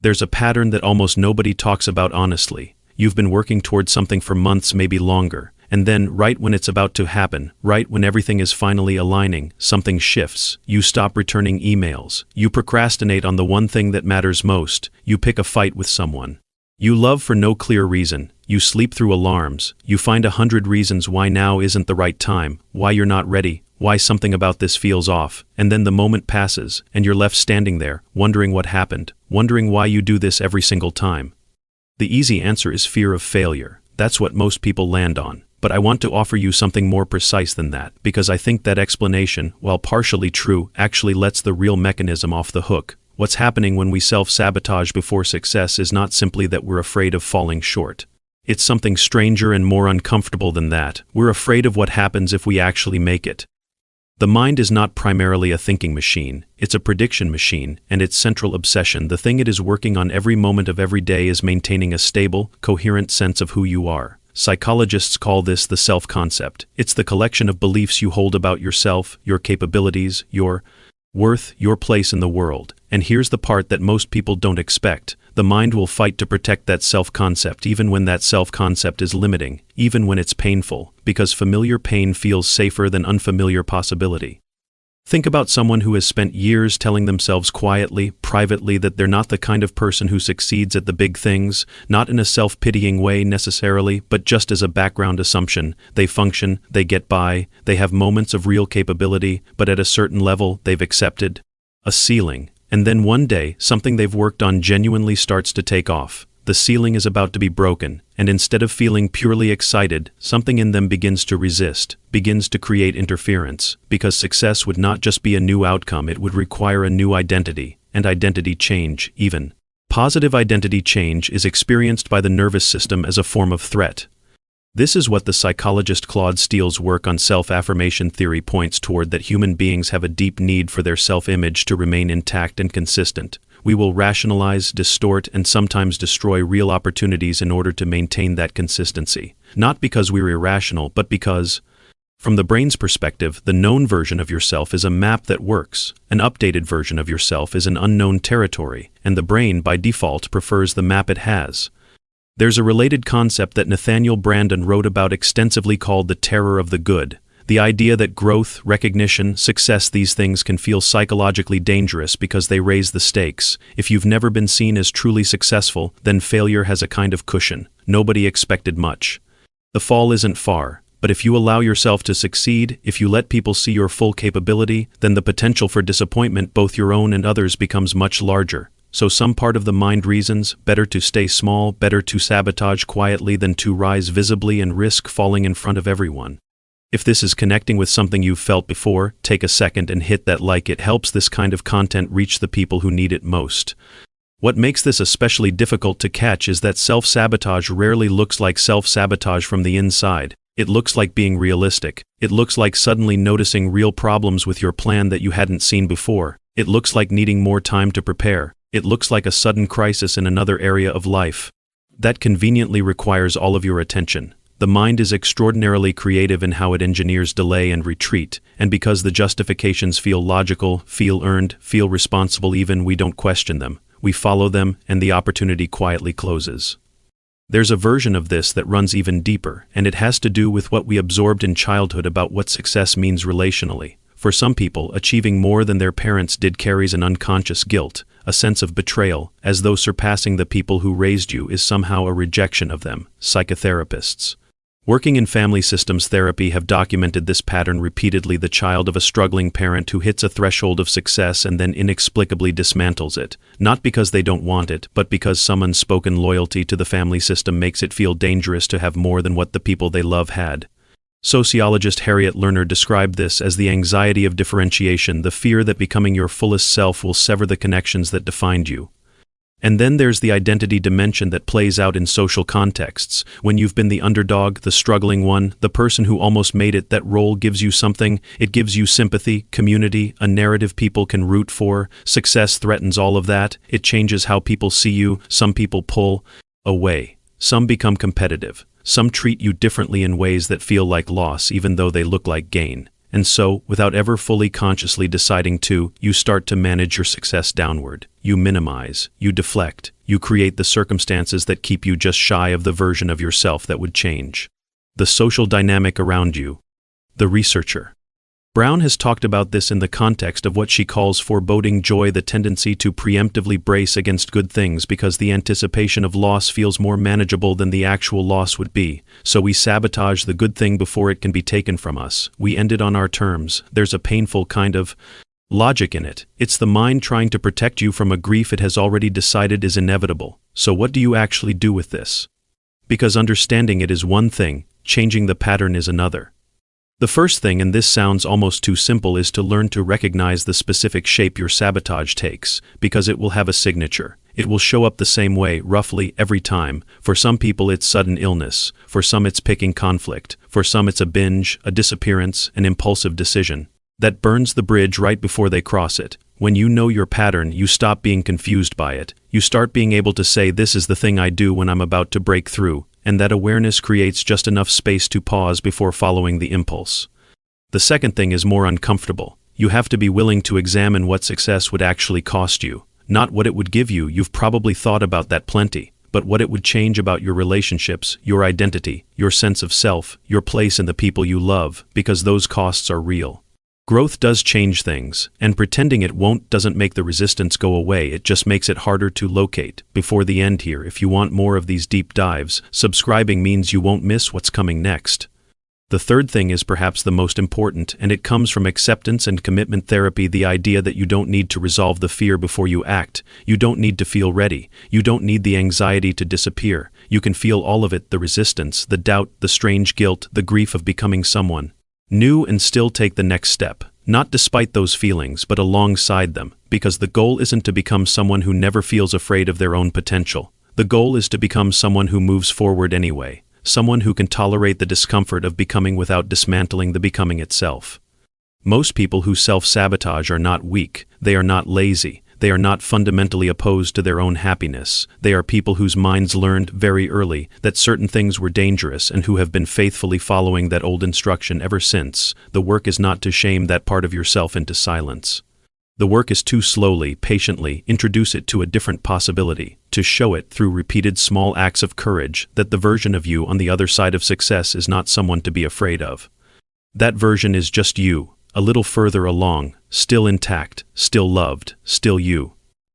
There's a pattern that almost nobody talks about honestly. You've been working towards something for months, maybe longer, and then, right when it's about to happen, right when everything is finally aligning, something shifts. You stop returning emails. You procrastinate on the one thing that matters most. You pick a fight with someone you love for no clear reason. You sleep through alarms. You find 100 reasons why now isn't the right time, why you're not ready, why something about this feels off, and then the moment passes, and you're left standing there, wondering what happened, wondering why you do this every single time. The easy answer is fear of failure. That's what most people land on. But I want to offer you something more precise than that, because I think that explanation, while partially true, actually lets the real mechanism off the hook. What's happening when we self-sabotage before success is not simply that we're afraid of falling short. It's something stranger and more uncomfortable than that. We're afraid of what happens if we actually make it. The mind is not primarily a thinking machine, it's a prediction machine, and its central obsession, the thing it is working on every moment of every day, is maintaining a stable, coherent sense of who you are. Psychologists call this the self-concept. It's the collection of beliefs you hold about yourself, your capabilities, your worth, your place in the world. And here's the part that most people don't expect. The mind will fight to protect that self-concept even when that self-concept is limiting, even when it's painful, because familiar pain feels safer than unfamiliar possibility. Think about someone who has spent years telling themselves quietly, privately, that they're not the kind of person who succeeds at the big things, not in a self-pitying way necessarily, but just as a background assumption. They function, they get by, they have moments of real capability, but at a certain level, they've accepted a ceiling. And then one day, something they've worked on genuinely starts to take off. The ceiling is about to be broken, and instead of feeling purely excited, something in them begins to resist, begins to create interference, because success would not just be a new outcome, it would require a new identity, and identity change, even. Positive identity change is experienced by the nervous system as a form of threat. This is what the psychologist Claude Steele's work on self-affirmation theory points toward, that human beings have a deep need for their self-image to remain intact and consistent. We will rationalize, distort, and sometimes destroy real opportunities in order to maintain that consistency. Not because we're irrational, but because, from the brain's perspective, the known version of yourself is a map that works. An updated version of yourself is an unknown territory, and the brain, by default, prefers the map it has. There's a related concept that Nathaniel Branden wrote about extensively called the terror of the good. The idea that growth, recognition, success, these things can feel psychologically dangerous because they raise the stakes. If you've never been seen as truly successful, then failure has a kind of cushion. Nobody expected much. The fall isn't far, but if you allow yourself to succeed, if you let people see your full capability, then the potential for disappointment, both your own and others, becomes much larger. So some part of the mind reasons, better to stay small, better to sabotage quietly than to rise visibly and risk falling in front of everyone. If this is connecting with something you've felt before, take a second and hit that like. It helps this kind of content reach the people who need it most. What makes this especially difficult to catch is that self-sabotage rarely looks like self-sabotage from the inside. It looks like being realistic. It looks like suddenly noticing real problems with your plan that you hadn't seen before. It looks like needing more time to prepare. It looks like a sudden crisis in another area of life. That conveniently requires all of your attention. The mind is extraordinarily creative in how it engineers delay and retreat, and because the justifications feel logical, feel earned, feel responsible, even we don't question them. We follow them, and the opportunity quietly closes. There's a version of this that runs even deeper, and it has to do with what we absorbed in childhood about what success means relationally. For some people, achieving more than their parents did carries an unconscious guilt, a sense of betrayal, as though surpassing the people who raised you is somehow a rejection of them. Psychotherapists working in family systems therapy have documented this pattern repeatedly. The child of a struggling parent who hits a threshold of success and then inexplicably dismantles it, not because they don't want it, but because some unspoken loyalty to the family system makes it feel dangerous to have more than what the people they love had. Sociologist Harriet Lerner described this as the anxiety of differentiation, the fear that becoming your fullest self will sever the connections that defined you. And then there's the identity dimension that plays out in social contexts. When you've been the underdog, the struggling one, the person who almost made it, that role gives you something. It gives you sympathy, community, a narrative people can root for. Success threatens all of that. It changes how people see you. Some people pull away. Some become competitive. Some treat you differently in ways that feel like loss even though they look like gain. And so, without ever fully consciously deciding to, you start to manage your success downward. You minimize, you deflect, you create the circumstances that keep you just shy of the version of yourself that would change. The social dynamic around you. The researcher. Brown has talked about this in the context of what she calls foreboding joy, the tendency to preemptively brace against good things because the anticipation of loss feels more manageable than the actual loss would be. So we sabotage the good thing before it can be taken from us. We end it on our terms. There's a painful kind of logic in it. It's the mind trying to protect you from a grief it has already decided is inevitable. So what do you actually do with this? Because understanding it is one thing, changing the pattern is another. The first thing, and this sounds almost too simple, is to learn to recognize the specific shape your sabotage takes, because it will have a signature. It will show up the same way, roughly, every time. For some people it's sudden illness, for some it's picking conflict, for some it's a binge, a disappearance, an impulsive decision that burns the bridge right before they cross it. When you know your pattern, you stop being confused by it. You start being able to say, this is the thing I do when I'm about to break through. And that awareness creates just enough space to pause before following the impulse. The second thing is more uncomfortable. You have to be willing to examine what success would actually cost you. Not what it would give you, you've probably thought about that plenty, but what it would change about your relationships, your identity, your sense of self, your place in the people you love, because those costs are real. Growth does change things, and pretending it won't doesn't make the resistance go away, it just makes it harder to locate. Before the end here, if you want more of these deep dives, subscribing means you won't miss what's coming next. The third thing is perhaps the most important, and it comes from acceptance and commitment therapy, the idea that you don't need to resolve the fear before you act. You don't need to feel ready. You don't need the anxiety to disappear. You can feel all of it, the resistance, the doubt, the strange guilt, the grief of becoming someone new, and still take the next step. Not despite those feelings, but alongside them, because the goal isn't to become someone who never feels afraid of their own potential. The goal is to become someone who moves forward anyway, someone who can tolerate the discomfort of becoming without dismantling the becoming itself. Most people who self-sabotage are not weak, they are not lazy, they are not fundamentally opposed to their own happiness. They are people whose minds learned very early that certain things were dangerous and who have been faithfully following that old instruction ever since. The work is not to shame that part of yourself into silence. The work is to slowly, patiently introduce it to a different possibility, to show it through repeated small acts of courage that the version of you on the other side of success is not someone to be afraid of. That version is just you, a little further along, still intact, still loved, still you.